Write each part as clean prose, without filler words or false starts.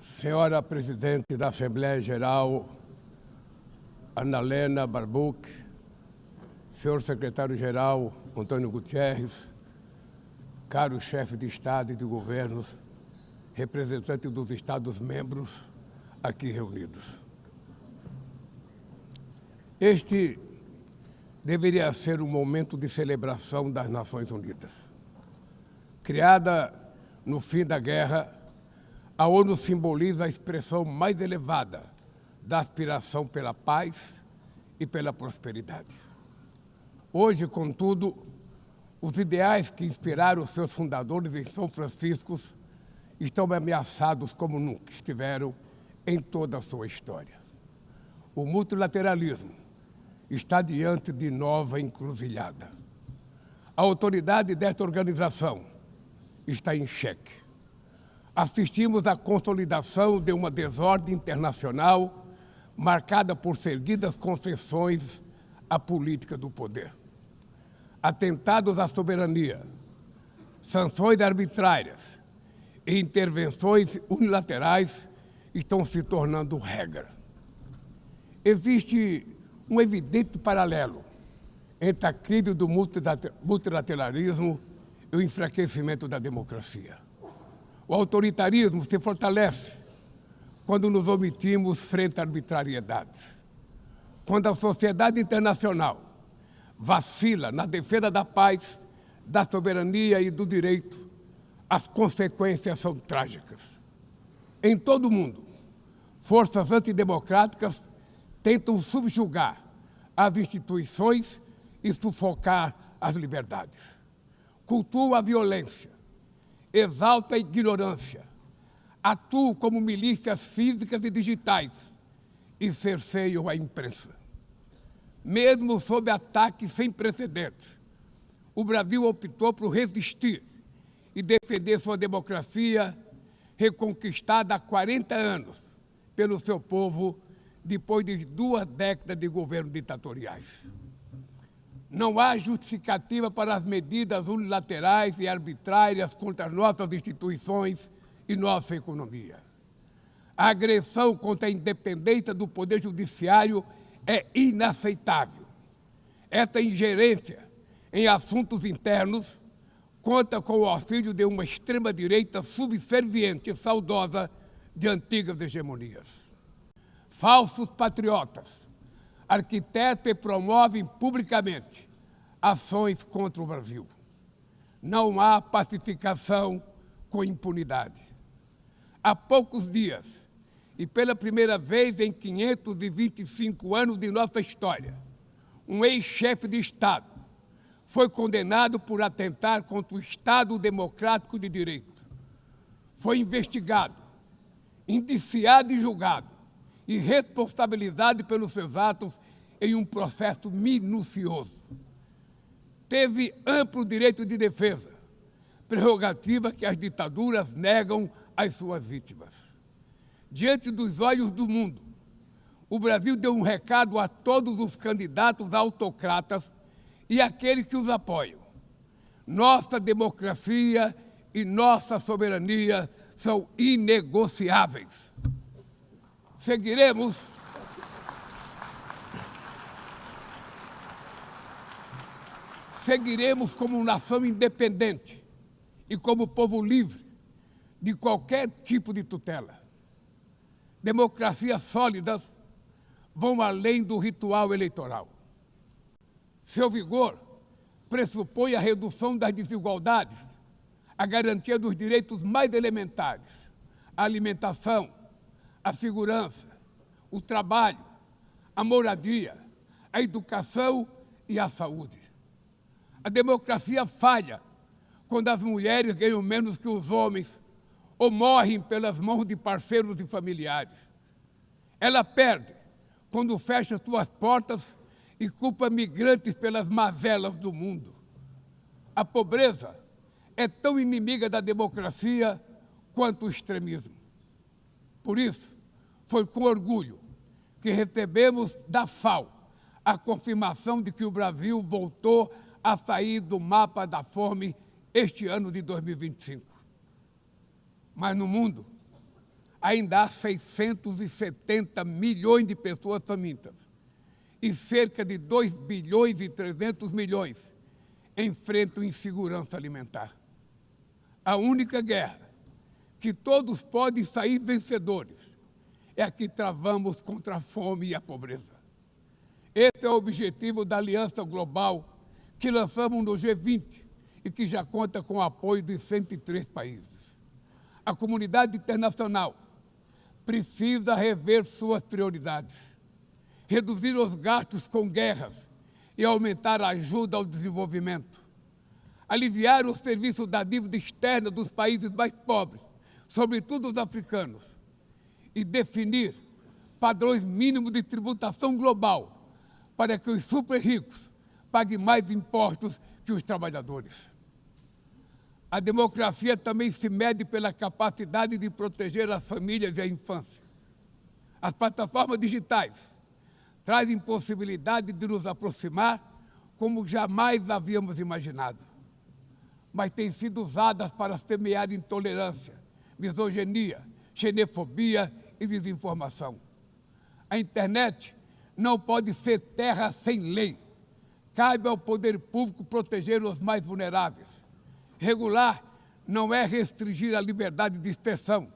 Senhora Presidente da Assembleia Geral, Ana Helena Barbuch, senhor Secretário-Geral Antônio Gutierrez, caros chefes de Estado e de governos, representantes dos Estados-membros aqui reunidos. Este deveria ser um momento de celebração das Nações Unidas. Criada no fim da guerra, a ONU simboliza a expressão mais elevada da aspiração pela paz e pela prosperidade. Hoje, contudo, os ideais que inspiraram os seus fundadores em São Francisco estão ameaçados como nunca estiveram em toda a sua história. O multilateralismo está diante de nova encruzilhada. A autoridade desta organização está em xeque. Assistimos à consolidação de uma desordem internacional marcada por seguidas concessões à política do poder. Atentados à soberania, sanções arbitrárias e intervenções unilaterais estão se tornando regra. Existe um evidente paralelo entre a crise do multilateralismo e o enfraquecimento da democracia. O autoritarismo se fortalece quando nos omitimos frente à arbitrariedade. Quando a sociedade internacional vacila na defesa da paz, da soberania e do direito, as consequências são trágicas. Em todo o mundo, forças antidemocráticas tentam subjugar as instituições e sufocar as liberdades. Cultuam a violência, exaltam a ignorância, atuam como milícias físicas e digitais e cerceiam a imprensa. Mesmo sob ataques sem precedentes, o Brasil optou por resistir e defender sua democracia, reconquistada há 40 anos pelo seu povo, depois de 2 décadas de governos ditatoriais. Não há justificativa para as medidas unilaterais e arbitrárias contra as nossas instituições e nossa economia. A agressão contra a independência do Poder Judiciário é inaceitável. Esta ingerência em assuntos internos conta com o auxílio de uma extrema-direita subserviente e saudosa de antigas hegemonias. Falsos patriotas arquitetam e promovem publicamente ações contra o Brasil. Não há pacificação com impunidade. Há poucos dias, e pela primeira vez em 525 anos de nossa história, um ex-chefe de Estado foi condenado por atentar contra o Estado Democrático de Direito. Foi investigado, indiciado e julgado, e responsabilizado pelos seus atos em um processo minucioso. Teve amplo direito de defesa, prerrogativa que as ditaduras negam às suas vítimas. Diante dos olhos do mundo, o Brasil deu um recado a todos os candidatos autocratas e àqueles que os apoiam. Nossa democracia e nossa soberania são inegociáveis. Seguiremos como nação independente e como povo livre de qualquer tipo de tutela. Democracias sólidas vão além do ritual eleitoral. Seu vigor pressupõe a redução das desigualdades, a garantia dos direitos mais elementares, a alimentação, a segurança, o trabalho, a moradia, a educação e a saúde. A democracia falha quando as mulheres ganham menos que os homens ou morrem pelas mãos de parceiros e familiares. Ela perde quando fecha suas portas e culpa migrantes pelas mazelas do mundo. A pobreza é tão inimiga da democracia quanto o extremismo. Por isso, foi com orgulho que recebemos da FAO a confirmação de que o Brasil voltou a sair do mapa da fome este ano de 2025. Mas no mundo, ainda há 670 milhões de pessoas famintas e cerca de 2 bilhões e 300 milhões enfrentam insegurança alimentar. A única guerra que todos podem sair vencedores é a que travamos contra a fome e a pobreza. Esse é o objetivo da Aliança Global que lançamos no G20 e que já conta com o apoio de 103 países. A comunidade internacional precisa rever suas prioridades, reduzir os gastos com guerras e aumentar a ajuda ao desenvolvimento, aliviar o serviço da dívida externa dos países mais pobres, sobretudo os africanos, e definir padrões mínimos de tributação global para que os super ricos paguem mais impostos que os trabalhadores. A democracia também se mede pela capacidade de proteger as famílias e a infância. As plataformas digitais trazem possibilidade de nos aproximar como jamais havíamos imaginado, mas têm sido usadas para semear intolerância, misoginia, xenofobia e desinformação. A internet não pode ser terra sem lei. Cabe ao poder público proteger os mais vulneráveis. Regular não é restringir a liberdade de expressão,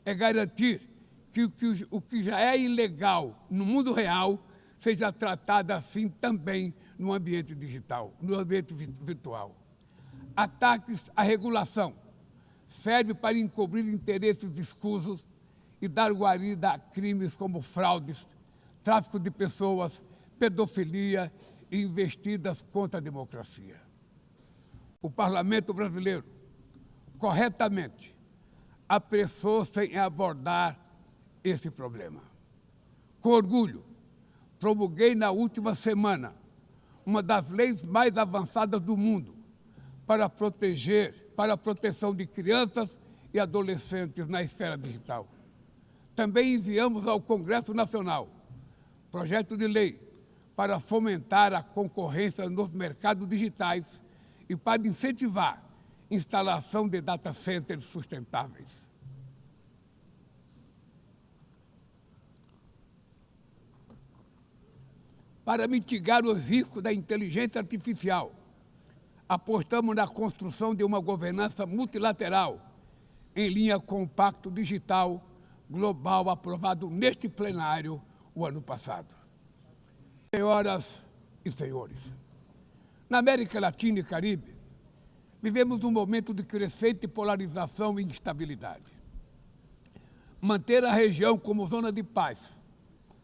é garantir que o que já é ilegal no mundo real seja tratado assim também no ambiente digital, no ambiente virtual. Ataques à regulação servem para encobrir interesses escusos e dar guarida a crimes como fraudes, tráfico de pessoas, pedofilia e investidas contra a democracia. O Parlamento brasileiro, corretamente, apressou-se em abordar esse problema. Com orgulho, promulguei na última semana uma das leis mais avançadas do mundo para a proteção de crianças e adolescentes na esfera digital. Também enviamos ao Congresso Nacional projeto de lei para fomentar a concorrência nos mercados digitais e para incentivar a instalação de data centers sustentáveis. Para mitigar os riscos da inteligência artificial, apostamos na construção de uma governança multilateral em linha com o Pacto Digital Global aprovado neste plenário o ano passado. Senhoras e senhores, na América Latina e Caribe, vivemos um momento de crescente polarização e instabilidade. Manter a região como zona de paz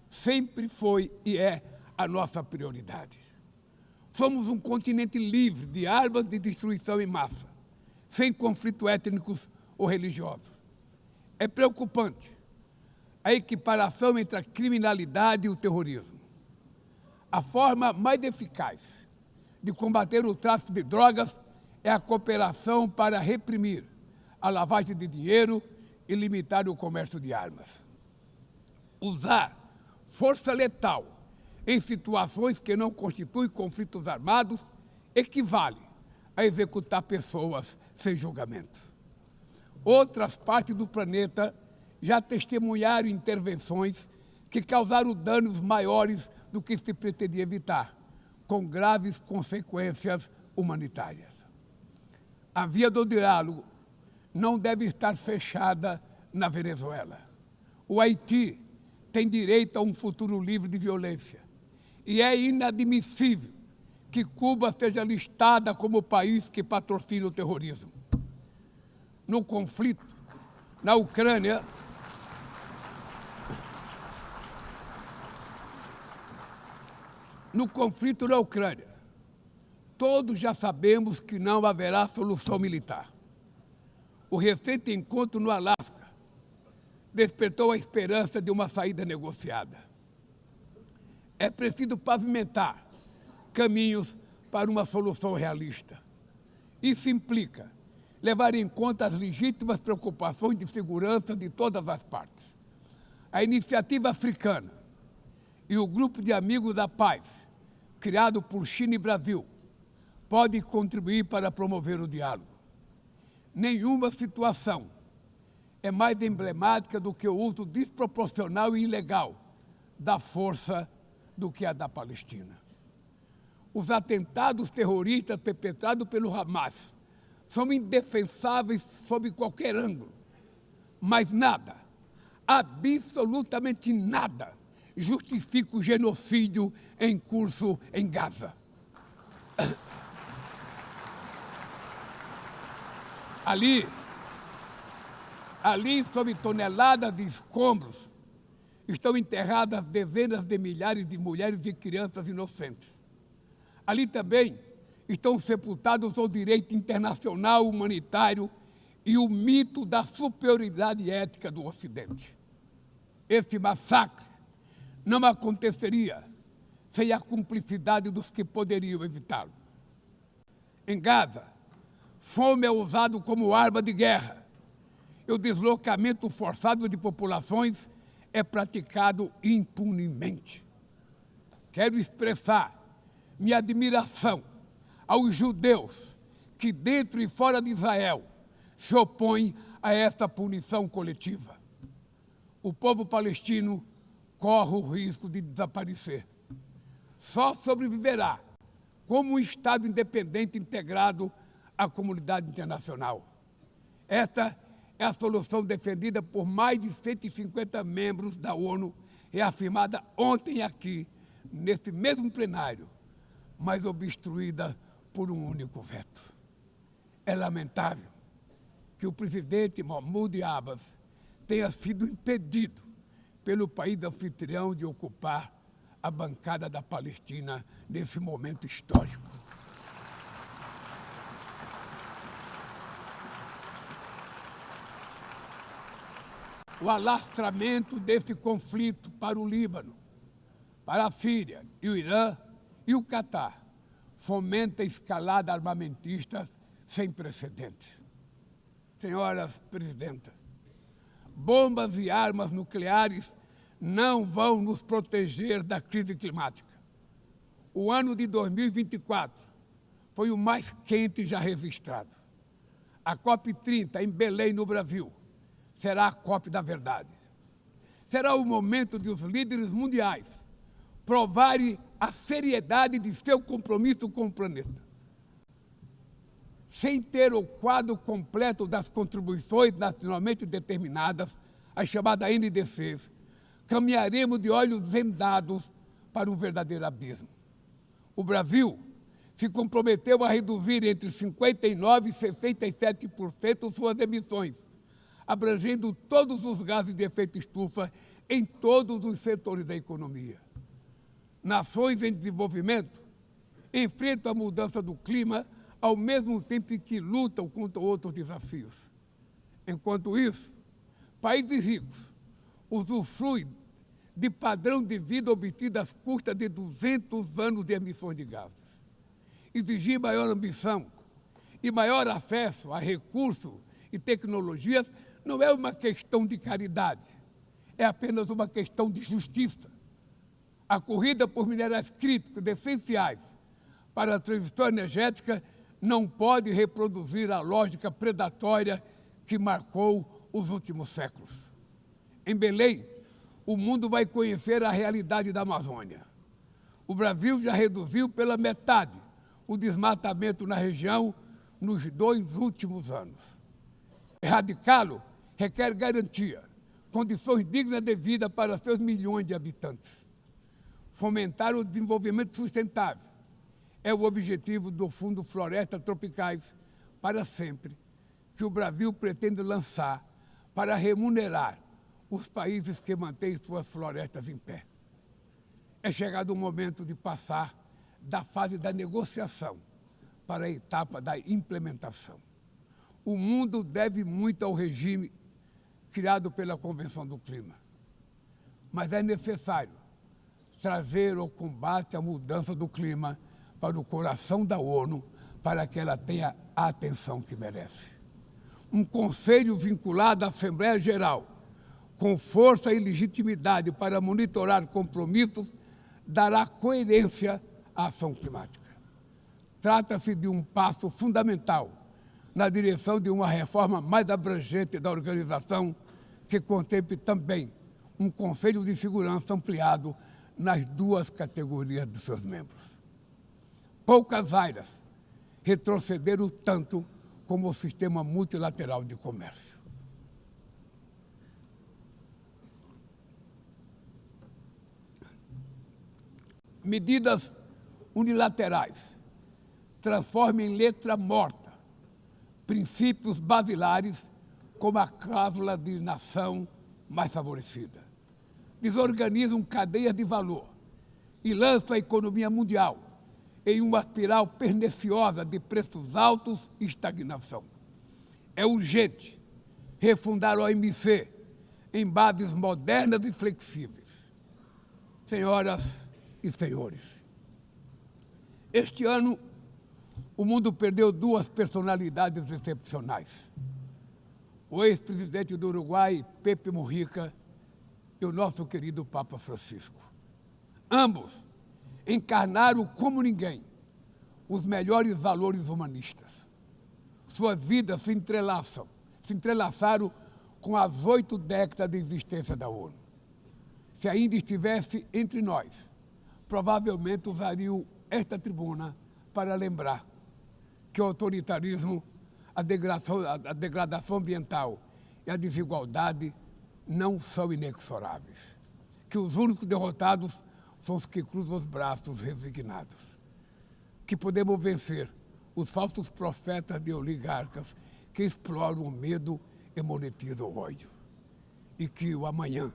sempre foi e é a nossa prioridade. Somos um continente livre de armas de destruição em massa, sem conflitos étnicos ou religiosos. É preocupante a equiparação entre a criminalidade e o terrorismo. A forma mais eficaz de combater o tráfico de drogas é a cooperação para reprimir a lavagem de dinheiro e limitar o comércio de armas. Usar força letal em situações que não constituem conflitos armados equivale a executar pessoas sem julgamento. Outras partes do planeta já testemunharam intervenções que causaram danos maiores do que se pretendia evitar, com graves consequências humanitárias. A via do diálogo não deve estar fechada na Venezuela. O Haiti tem direito a um futuro livre de violência e é inadmissível que Cuba seja listada como o país que patrocina o terrorismo. No conflito na Ucrânia, todos já sabemos que não haverá solução militar. O recente encontro no Alasca despertou a esperança de uma saída negociada. É preciso pavimentar caminhos para uma solução realista. Isso implica levar em conta as legítimas preocupações de segurança de todas as partes. A iniciativa africana e o grupo de amigos da paz, criado por China e Brasil, podem contribuir para promover o diálogo. Nenhuma situação é mais emblemática do que o uso desproporcional e ilegal da força do que a da Palestina. Os atentados terroristas perpetrados pelo Hamas são indefensáveis sob qualquer ângulo, mas nada, absolutamente nada, justifica o genocídio em curso em Gaza. Ali, sob toneladas de escombros, estão enterradas dezenas de milhares de mulheres e crianças inocentes. Ali também estão sepultados o direito internacional humanitário e o mito da superioridade ética do Ocidente. Esse massacre não aconteceria sem a cumplicidade dos que poderiam evitá-lo. Em Gaza, fome é usado como arma de guerra e o deslocamento forçado de populações é praticado impunemente. Quero expressar minha admiração aos judeus que, dentro e fora de Israel, se opõem a esta punição coletiva. O povo palestino corre o risco de desaparecer. Só sobreviverá como um Estado independente integrado à comunidade internacional. Esta é a solução defendida por mais de 150 membros da ONU, reafirmada ontem aqui, neste mesmo plenário, mas obstruída por um único veto. É lamentável que o presidente Mahmoud Abbas tenha sido impedido pelo país anfitrião de ocupar a bancada da Palestina nesse momento histórico. O alastramento desse conflito para o Líbano, para a Síria e o Irã e o Catar fomenta a escalada armamentista sem precedentes. Senhoras presidentas, bombas e armas nucleares não vão nos proteger da crise climática. O ano de 2024 foi o mais quente já registrado. A COP30 em Belém, no Brasil, será a COP da verdade. Será o momento de os líderes mundiais provarem a seriedade de seu compromisso com o planeta. Sem ter o quadro completo das contribuições nacionalmente determinadas, as chamadas NDCs, caminharemos de olhos vendados para um verdadeiro abismo. O Brasil se comprometeu a reduzir entre 59% e 67% suas emissões, abrangendo todos os gases de efeito estufa em todos os setores da economia. Nações em desenvolvimento enfrentam a mudança do clima ao mesmo tempo que lutam contra outros desafios. Enquanto isso, países ricos usufruem de padrão de vida obtido às custas de 200 anos de emissões de gases. Exigir maior ambição e maior acesso a recursos e tecnologias não é uma questão de caridade, é apenas uma questão de justiça. A corrida por minerais críticos essenciais para a transição energética não pode reproduzir a lógica predatória que marcou os últimos séculos. Em Belém, o mundo vai conhecer a realidade da Amazônia. O Brasil já reduziu pela metade o desmatamento na região nos 2 últimos anos. Erradicá-lo requer garantia, condições dignas de vida para seus milhões de habitantes. Fomentar o desenvolvimento sustentável é o objetivo do Fundo Florestas Tropicais para Sempre, que o Brasil pretende lançar para remunerar os países que mantêm suas florestas em pé. É chegado o momento de passar da fase da negociação para a etapa da implementação. O mundo deve muito ao regime criado pela Convenção do Clima, mas é necessário trazer o combate à mudança do clima para o coração da ONU, para que ela tenha a atenção que merece. Um conselho vinculado à Assembleia Geral, com força e legitimidade para monitorar compromissos, dará coerência à ação climática. Trata-se de um passo fundamental na direção de uma reforma mais abrangente da organização, que contemple também um Conselho de Segurança ampliado nas duas categorias de seus membros. Poucas áreas retrocederam tanto como o sistema multilateral de comércio. Medidas unilaterais transformam em letra morta princípios basilares como a cláusula de nação mais favorecida. Desorganizam cadeias de valor e lançam a economia mundial em uma espiral perniciosa de preços altos e estagnação. É urgente refundar a OMC em bases modernas e flexíveis. Senhoras e senhores, este ano o mundo perdeu duas personalidades excepcionais. O ex-presidente do Uruguai, Pepe Mujica, e o nosso querido Papa Francisco. Ambos encarnaram como ninguém os melhores valores humanistas. Suas vidas se entrelaçaram com as 8 décadas de existência da ONU. Se ainda estivesse entre nós, provavelmente usariam esta tribuna para lembrar que o autoritarismo, a degradação ambiental e a desigualdade não são inexoráveis, que os únicos derrotados são os que cruzam os braços resignados, que podemos vencer os falsos profetas de oligarcas que exploram o medo e monetizam o ódio, e que o amanhã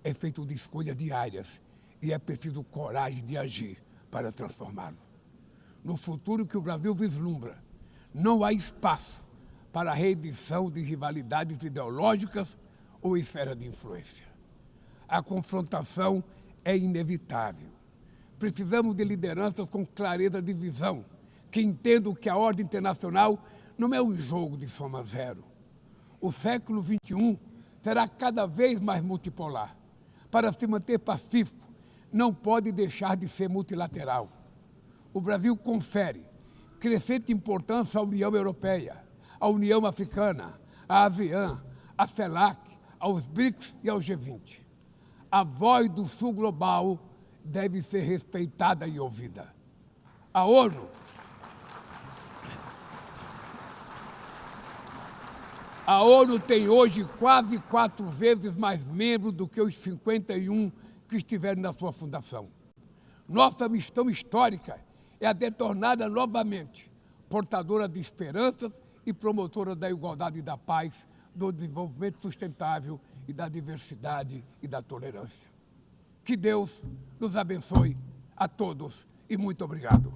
é feito de escolhas diárias e é preciso coragem de agir para transformá-lo. No futuro que o Brasil vislumbra, não há espaço para a reedição de rivalidades ideológicas ou esfera de influência. A confrontação é inevitável. Precisamos de lideranças com clareza de visão, que entendam que a ordem internacional não é um jogo de soma zero. O século XXI será cada vez mais multipolar. Para se manter pacífico, não pode deixar de ser multilateral. O Brasil confere crescente importância à União Europeia, à União Africana, à ASEAN, à CELAC, aos BRICS e ao G20. A voz do Sul global deve ser respeitada e ouvida. A ONU tem hoje quase 4 vezes mais membros do que os 51 que estiveram na sua fundação. Nossa missão histórica é a de torná-la novamente portadora de esperanças e promotora da igualdade e da paz, do desenvolvimento sustentável e da diversidade e da tolerância. Que Deus nos abençoe a todos e muito obrigado.